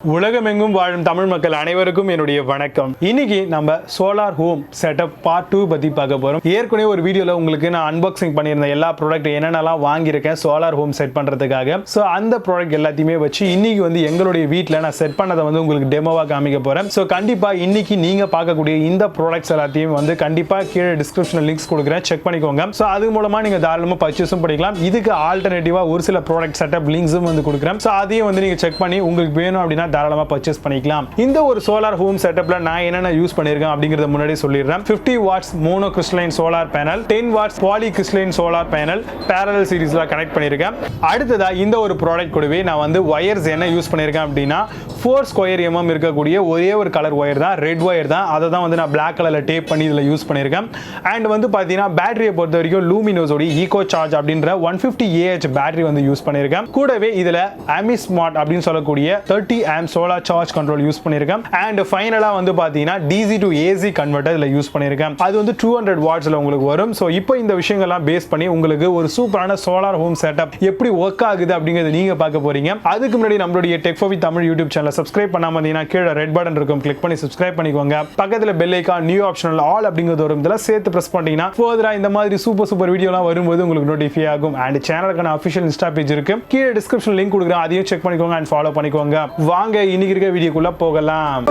உலகமெங்கும் வாழும் தமிழ் மக்கள் அனைவருக்கும் என்னுடைய வணக்கம். இன்னைக்கு நம்ம சோலார் ஹோம் செட்டப் பார்ட் 2 பத்தி பார்க்க போறோம். ஏற்கனவே ஒரு வீடியோல உங்களுக்கு நான் அன்பாக்சிங் பண்ணியிருந்த எல்லா ப்ராடக்ட் என்னென்னலாம் வாங்கியிருக்கேன் சோலார் ஹோம் செட் பண்றதுக்காக. ஸோ அந்த ப்ராடக்ட் எல்லாத்தையுமே வச்சு இன்னைக்கு வந்து எங்களுடைய வீட்டில் நான் செட் பண்ணதை வந்து உங்களுக்கு டெமோவா காமிக்க போறேன். ஸோ கண்டிப்பா இன்னைக்கு நீங்க பார்க்கக்கூடிய இந்த ப்ராடக்ட்ஸ் எல்லாத்தையும் வந்து கண்டிப்பா கீழே டிஸ்கிரிப்ஷன்ல லிங்க்ஸ் கொடுக்குறேன், செக் பண்ணிக்கோங்க. ஸோ அது மூலமா நீங்க தாராளமாக பர்ச்சேஸும் பண்ணிக்கலாம். இதுக்கு ஆல்டர்னேட்டிவா ஒரு சில ப்ராடக்ட் செட்டப் லிங்க்ஸும் வந்து கொடுக்குறேன். ஸோ அதையும் வந்து நீங்க செக் பண்ணி உங்களுக்கு வேணும் அப்படின்னா தாராளமா பர்ச்சேஸ் பண்ணிக்கலாம். இந்த ஒரு சோலார் ஹோம் செட்டப்ல நான் என்னென்ன யூஸ் பண்ணிருக்கேன் அப்படிங்கறத முன்னாடி சொல்லிடுறேன். 50 watts mono crystalline solar panel, 10 watts poly crystalline solar panel parallel சீரிஸ்ல கனெக்ட் பண்ணிருக்கேன். அடுத்ததா இந்த ஒரு ப்ராடக்ட் கூடவே நான் வந்து வயர்ஸ் என்ன யூஸ் பண்ணிருக்கேன் அப்படின்னா 4 ஸ்கொயர் mm இருக்கக்கூடிய ஒரே ஒரு கலர் ஒயர் தான், ரெட் ஒயர் தான். அதை தான் வந்து நான் Black கலர்ல டேப் பண்ணி இதுல யூஸ் பண்ணிருக்கேன். அண்ட் வந்து பாத்தீங்கன்னா பேட்டரியை பொறுத்த வரைக்கும் லூமினோஸோட ஈகோ சார்ஜ் அப்படின்ற 150 Ah பேட்டரி வந்து யூஸ் பண்ணிருக்கேன். கூடவே இதுல அமி ஸ்மார்ட் அப்படின்னு சொல்லக்கூடிய 30 amp solar charge control use பண்ணிருக்கேன். அண்ட் ஃபைனலா வந்து பாத்தீங்கன்னா DC to AC கன்வெர்ட்டர் இதுல யூஸ் பண்ணிருக்கேன். அது வந்து 200 வாட்ஸ்ல உங்களுக்கு வரும். சோ இப்போ இந்த விஷயங்கள்லாம் பேஸ் பண்ணி உங்களுக்கு ஒரு சூப்பரான சோலார் ஹோம் செட்டப் எப்படி ஒர்க் ஆகுது அப்படிங்கறது நீங்க பார்க்க போறீங்க. அதுக்கு முன்னாடி நம்மளுடைய tech for with Tamil YouTube சேனலை சப்ஸ்கிரைப் பண்ணாம இருந்தீங்கன்னா கீழே ரெட் பட்டன் இருக்கும், கிளிக் பண்ணி சப்ஸ்கிரைப் பண்ணிக்கோங்க. பக்கத்துல bell icon new optional all அப்படிங்கிறது வரும், இதெல்லாம் சேர்த்து பிரஸ் பண்ணீங்கன்னா ஃபர்தரா இந்த மாதிரி சூப்பர் வீடியோலாம் வரும்போது உங்களுக்கு நோட்டிஃபை ஆகும். அண்ட் சேனலுக்கான அஃபிஷியல் இன்ஸ்டா பேஜ் இருக்கு, கீழே டிஸ்கிரிப்ஷன் லிங்க் கொடுக்குறேன், அதையும் செக் பண்ணிக்கோங்க அண்ட் ஃபாலோ பண்ணிக்கோங்க. வாங்க இன்னைக்கு இருக்க வீடியோக்குள்ள போகலாம்.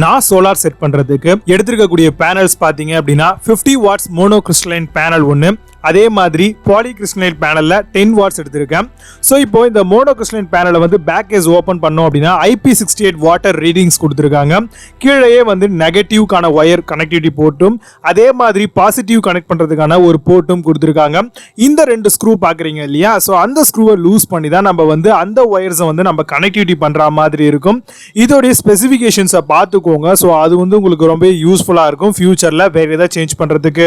நான் சோலார் செட் பண்றதுக்கு எடுத்துக்கக்கூடிய பேனல்ஸ் பாத்தீங்க அப்படின்னா 50 வாட்ஸ் மோனோ கிறிஸ்டலைன் பேனல் ஒன்னு, அதே மாதிரி பாலி கிறிஸ்டலைன் பேனல்ல 10 வாட்ஸ் எடுத்திருக்கேன். ஸோ இப்போ இந்த மோனோ கிறிஸ்டலைன் பேனலை வந்து பேக் கேஸ் ஓப்பன் பண்ணோம் அப்படின்னா IP68 வாட்டர் ரீடிங்ஸ் கொடுத்துருக்காங்க. கீழே வந்து நெகட்டிவ்கான ஒயர் கனெக்டிவிட்டி போர்ட்டும் அதே மாதிரி பாசிட்டிவ் கனெக்ட் பண்றதுக்கான ஒரு போர்ட்டும் கொடுத்துருக்காங்க. இந்த ரெண்டு ஸ்க்ரூ பாக்குறீங்க இல்லையா? ஸோ அந்த ஸ்க்ரூவை லூஸ் பண்ணி தான் நம்ம வந்து அந்த ஒயர்ஸை வந்து நம்ம கனெக்டிவிட்டி பண்ற மாதிரி இருக்கும். இதோடைய ஸ்பெசிஃபிகேஷன்ஸை பார்த்துக்கோங்க. ஸோ அது வந்து உங்களுக்கு ரொம்ப யூஸ்ஃபுல்லா இருக்கும் ஃபியூச்சர்ல வேற ஏதாவது சேஞ்ச் பண்றதுக்கு.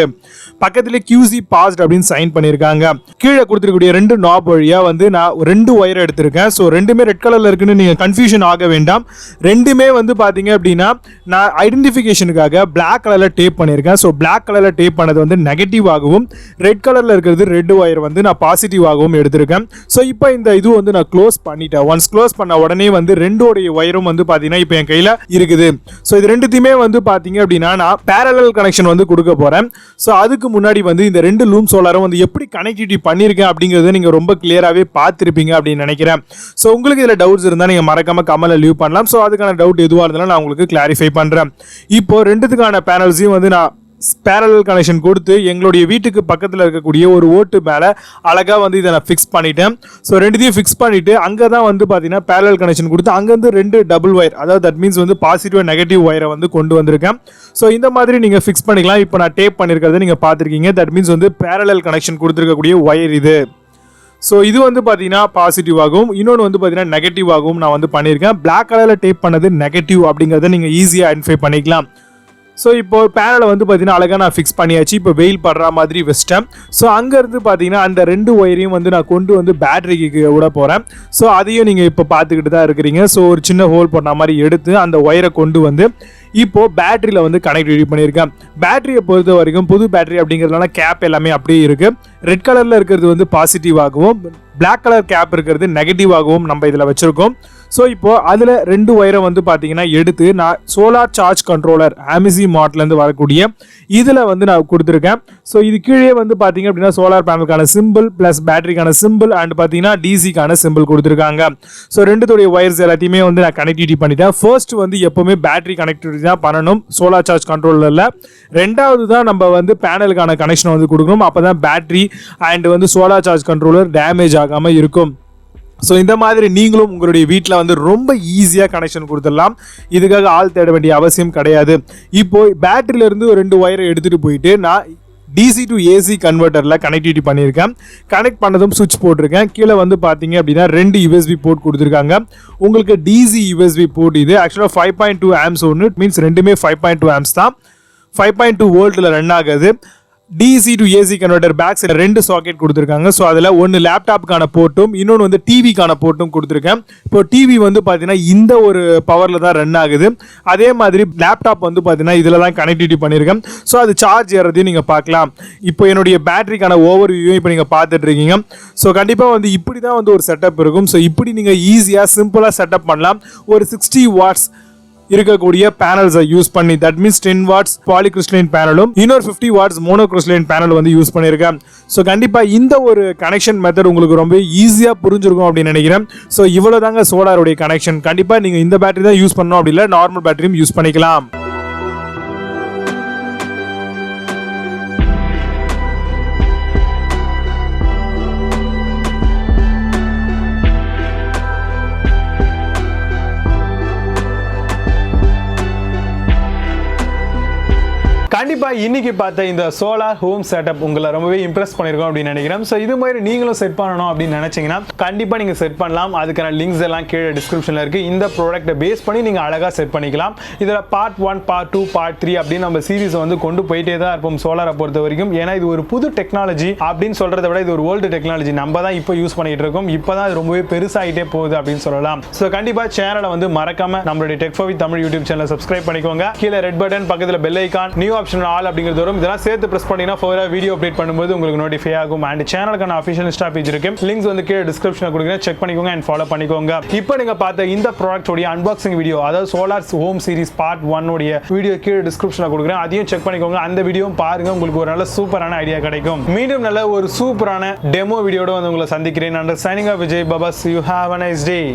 பக்கத்துல QC பாஸ்ட் அப்படின்னு சைன் பண்ணிருக்காங்க. கீழே கொடுத்திருக்கக்கூடிய ரெண்டு நாப் வழியா வந்து நான் ரெண்டு ஒயர் எடுத்திருக்கேன். ஸோ ரெண்டுமே ரெட் கலர்ல இருக்குன்னு நீங்க கன்ஃபியூஷன் ஆக வேண்டாம். ரெண்டுமே வந்து பாத்தீங்க அப்படின்னா நான் ஐடென்டிஃபிகேஷனுக்காக Black கலர்ல டேப் பண்ணியிருக்கேன். ஸோ Black கலர்ல டேப் பண்ணது வந்து நெகட்டிவ் ஆகவும், ரெட் கலர்ல இருக்கிறது ரெட் ஒயர் வந்து நான் பாசிட்டிவ் ஆகவும் எடுத்திருக்கேன். ஸோ இப்போ இந்த இது வந்து நான் க்ளோஸ் பண்ணிட்டேன். ஒன்ஸ் க்ளோஸ் பண்ண உடனே வந்து ரெண்டோடைய ஒயரும் வந்து பாத்தீங்கன்னா இப்போ என் கையில இருக்குது. ஸோ இது ரெண்டுத்தையுமே வந்து பாத்தீங்க அப்படின்னா நான் parallel கனெக்ஷன் வந்து கொடுக்க போறேன். ஸோ அதுக்கு முன்னாடி வந்து இந்த ரெண்டு லூம் சோலாரும் வந்து எப்படி கனெக்டிவிட்டி பண்ணிருக்கேன் அப்படிங்கறத நீங்க ரொம்ப கிளியராகவே பார்த்திருப்பீங்க அப்படின்னு நினைக்கிறேன். ஸோ உங்களுக்கு இதுல டவுட்ஸ் இருந்தா நீங்க மறக்காம கமெண்ட்ல லீவ் பண்ணலாம். ஸோ அதுக்கான டவுட் எதுவாக இருந்தாலும் நான் உங்களுக்கு கிளாரிஃபை பண்றேன். இப்போ ரெண்டுத்துக்கான பேனல்ஸையும் வந்து நான் parallel கனெக்ஷன் கொடுத்து எங்களுடைய வீட்டுக்கு பக்கத்தில் இருக்கக்கூடிய ஒரு ஓட்டு மேலே அழகாக வந்து இதை நான் ஃபிக்ஸ் பண்ணிட்டேன். ஸோ ரெண்டுத்தையும் ஃபிக்ஸ் பண்ணிட்டு அங்கே தான் வந்து பார்த்தீங்கன்னா parallel கனெக்ஷன் கொடுத்து அங்கேருந்து ரெண்டு டபுள் ஒயர், அதாவது தட் மீன்ஸ் வந்து பாசிட்டிவ் நெகட்டிவ் ஒயரை வந்து கொண்டு வந்திருக்கேன். ஸோ இந்த மாதிரி நீங்கள் ஃபிக்ஸ் பண்ணிக்கலாம். இப்போ நான் டேப் பண்ணியிருக்கிறத நீங்கள் பார்த்துருக்கீங்க. தட் மீன்ஸ் வந்து parallel கனெக்ஷன் கொடுத்துருக்கக்கூடிய ஒயர் இது. ஸோ இது வந்து பார்த்தீங்கன்னா பாசிட்டிவ் ஆகும், இன்னொன்று வந்து பார்த்தீங்கன்னா நெகட்டிவ் ஆகும் நான் வந்து பண்ணியிருக்கேன். Black கலரில் டேப் பண்ணது நெகட்டிவ் அப்படிங்கிறத நீங்கள் ஈஸியாக ஐடென்டிஃபை பண்ணிக்கலாம். ஸோ இப்போ பேனலை வந்து பார்த்தீங்கன்னா அழகாக நான் ஃபிக்ஸ் பண்ணியாச்சு. இப்போ வெயில் படுற மாதிரி வச்சிட்டேன். ஸோ அங்கேருந்து பார்த்தீங்கன்னா அந்த ரெண்டு ஒயரையும் வந்து நான் கொண்டு வந்து பேட்டரிக்கு விட போகிறேன். ஸோ அதையும் நீங்கள் இப்போ பார்த்துக்கிட்டு தான் இருக்கிறீங்க. ஸோ ஒரு சின்ன ஹோல் பண்ண மாதிரி எடுத்து அந்த ஒயரை கொண்டு வந்து இப்போ பேட்டரியில் வந்து கனெக்டிவிட்டி பண்ணியிருக்கேன். பேட்டரியை பொறுத்த வரைக்கும் புது பேட்டரி அப்படிங்கிறதுனால கேப் எல்லாமே அப்படியே இருக்கு. ரெட் கலரில் இருக்கிறது வந்து பாசிட்டிவ் ஆகவும், Black கலர் கேப் இருக்கிறது நெகட்டிவ் ஆகவும் நம்ம இதில் வச்சிருக்கோம். ஸோ இப்போ அதில் ரெண்டு ஒயரை வந்து பார்த்தீங்கன்னா எடுத்து நான் சோலார் சார்ஜ் கண்ட்ரோலர் AMC மாடலேருந்து வரக்கூடிய இதில் வந்து நான் கொடுத்துருக்கேன். ஸோ இது கீழே வந்து பார்த்தீங்க அப்படின்னா சோலார் பேனலுக்கான சிம்பிள் ப்ளஸ் பேட்டரிக்கான சிம்பிள் அண்ட் பார்த்தீங்கன்னா DCக்கான சிம்பிள் கொடுத்துருக்காங்க. ஸோ ரெண்டுத்துடைய ஒயர்ஸ் எல்லாத்தையுமே வந்து நான் கனெக்டிவிட்டி பண்ணிட்டேன். ஃபர்ஸ்ட் வந்து எப்போவுமே பேட்டரி கனெக்டிவிட்டி தான் பண்ணணும் சோலார் சார்ஜ் கண்ட்ரோலரில். ரெண்டாவது தான் நம்ம வந்து பேனலுக்கான கனெக்ஷன் வந்து கொடுக்கணும். அப்போ தான் பேட்டரி அண்ட் வந்து சோலார் சார்ஜ் கண்ட்ரோலர் டேமேஜ் ஆகாமல் இருக்கும். ஸோ இந்த மாதிரி நீங்களும் உங்களுடைய வீட்டில் வந்து ரொம்ப ஈஸியாக கனெக்ஷன் கொடுத்துடலாம். இதுக்காக ஆள் தேட வேண்டிய அவசியம் கிடையாது. இப்போ பேட்டரியிலேருந்து ரெண்டு ஒயரை எடுத்துகிட்டு போயிட்டு நான் DC to AC கன்வெர்ட்டரில் கனெக்டிவிட்டி பண்ணியிருக்கேன். கனெக்ட் பண்ணதும் சுவிட்ச் போட்டிருக்கேன். கீழே வந்து பார்த்தீங்க அப்படின்னா ரெண்டு USB போர்ட் கொடுத்துருக்காங்க. உங்களுக்கு DC USB போர்ட் இது ஆக்சுவலாக 5.2 amps ஒன்று, மீன்ஸ் ரெண்டுமே 5.2 amps தான். 5.2 வோல்ட்டில் ரன் ஆகுது. DC to AC converter back side 2 socket கொடுத்துருக்காங்க. ஸோ அதில் ஒன்று லேப்டாப்புக்கான போர்ட்டும் இன்னொன்று வந்து டிவிக்கான போர்ட்டும் கொடுத்துருக்கேன். இப்போ டிவி வந்து பார்த்தீங்கன்னா இந்த ஒரு பவரில் தான் ரன் ஆகுது. அதே மாதிரி லேப்டாப் வந்து பார்த்தீங்கன்னா இதில் தான் கனெக்டிவிட்டி பண்ணியிருக்கேன். ஸோ அது சார்ஜ் ஏறதையும் நீங்கள் பார்க்கலாம். இப்போ என்னுடைய பேட்டரிக்கான ஓவர் வியூவும் இப்போ நீங்கள் பார்த்துட்டு இருக்கீங்க. ஸோ கண்டிப்பாக வந்து இப்படி தான் வந்து ஒரு செட்டப் இருக்கும். ஸோ இப்படி நீங்கள் ஈஸியாக சிம்பிளாக செட்டப் பண்ணலாம். ஒரு 60 வாட்ஸ் இருக்கக்கூடிய பேனல்ஸை யூஸ் பண்ணி, தட் மீன்ஸ் 10 வாட்ஸ் பாலிகிறிஸ்டலைன் பேனலும் இன்னொரு 50 வாட்ஸ் மோனோகிறிஸ்டலைன் பேனல் வந்து யூஸ் பண்ணியிருக்கேன். ஸோ கண்டிப்பாக இந்த ஒரு கனெக்ஷன் மெத்தட் உங்களுக்கு ரொம்ப ஈஸியாக புரிஞ்சிருக்கும் அப்படின்னு நினைக்கிறேன். ஸோ இவ்வளோ தாங்க சோலாருடைய கனெக்ஷன். கண்டிப்பாக நீங்கள் இந்த பேட்டரி தான் யூஸ் பண்ணணும் அப்படி இல்லை, நார்மல் பேட்டரியும் யூஸ் பண்ணிக்கலாம். கண்டிப்பா இன்னைக்கு பார்த்த இந்த சோலார் ஹோம் செட்டப் உங்களை ரொம்பவே இம்ப்ரெஸ் பண்ணிருக்கோம் அப்படின்னு நினைக்கிறேன். ஸோ இது மாதிரி நீங்களும் செட் பண்ணணும் அப்படின்னு நினைச்சீங்கன்னா கண்டிப்பா நீங்க செட் பண்ணலாம். அதுக்கான லிங்க்ஸ் எல்லாம் கீழே டிஸ்கிரிப்ஷன்ல இருக்கு. இந்த ப்ராடக்ட்டை பேஸ் பண்ணி நீங்க அழகா செட் பண்ணிக்கலாம். இதுல பார்ட் 1, பார்ட் 2, பார்ட் 3 அப்படின்னு நம்ம சீரிஸ் வந்து கொண்டு போயிட்டே தான் இருப்போம் சோலாரை பொறுத்த வரைக்கும். ஏன்னா இது ஒரு புது டெக்னாலஜி அப்படின்னு சொல்றதை விட இது ஒரு ஓல்டு டெக்னாலஜி. நம்ம தான் இப்போ யூஸ் பண்ணிட்டு இருக்கோம். இப்போதான் அது ரொம்பவே பெருசாகிட்டே போகுது அப்படின்னு சொல்லலாம். ஸோ கண்டிப்பா சேனலை வந்து மறக்காம நம்மளுடைய tech for with Tamil YouTube சேனலை சப்ஸ்கிரைப் பண்ணிக்கோங்க. கீழே ரெட் பட்டன் பக்கத்தில் bell icon new option all அப்படிங்கிறது வரும். இதெல்லாம் சேர்த்து பிரஸ் பண்ணீங்கன்னா ஃபர்தரா வீடியோ அப்டேட் பண்ணும்போது உங்களுக்கு நோட்டிஃபை ஆகும். அண்ட் சேனலுக்கான அஃபிஷியல் இன்ஸ்டா பேஜ் இருக்கு. லிங்க்ஸ் வந்து கீழே டிஸ்கிரிப்ஷன்ல கொடுக்குறேன். செக் பண்ணிக்கோங்க அண்ட் ஃபாலோ பண்ணிக்கோங்க. இப்போ நீங்க பார்த்த இந்த ப்ராடக்ட் உடைய அன்பாக்சிங் வீடியோ, அதாவது சோலார் ஹோம் சீரிஸ் பார்ட் 1 உடைய வீடியோ கீழே டிஸ்கிரிப்ஷன்ல கொடுக்குறேன். அதையும் செக் பண்ணிக்கோங்க. அந்த வீடியோவும் பாருங்க. உங்களுக்கு ஒரு நல்ல சூப்பரான ஐடியா கிடைக்கும். மீண்டும் நல்ல ஒரு சூப்பரான டெமோ வீடியோட வந்து உங்களை சந்திக்கிறேன். Under signing off Vijay Baba. See you have a nice day.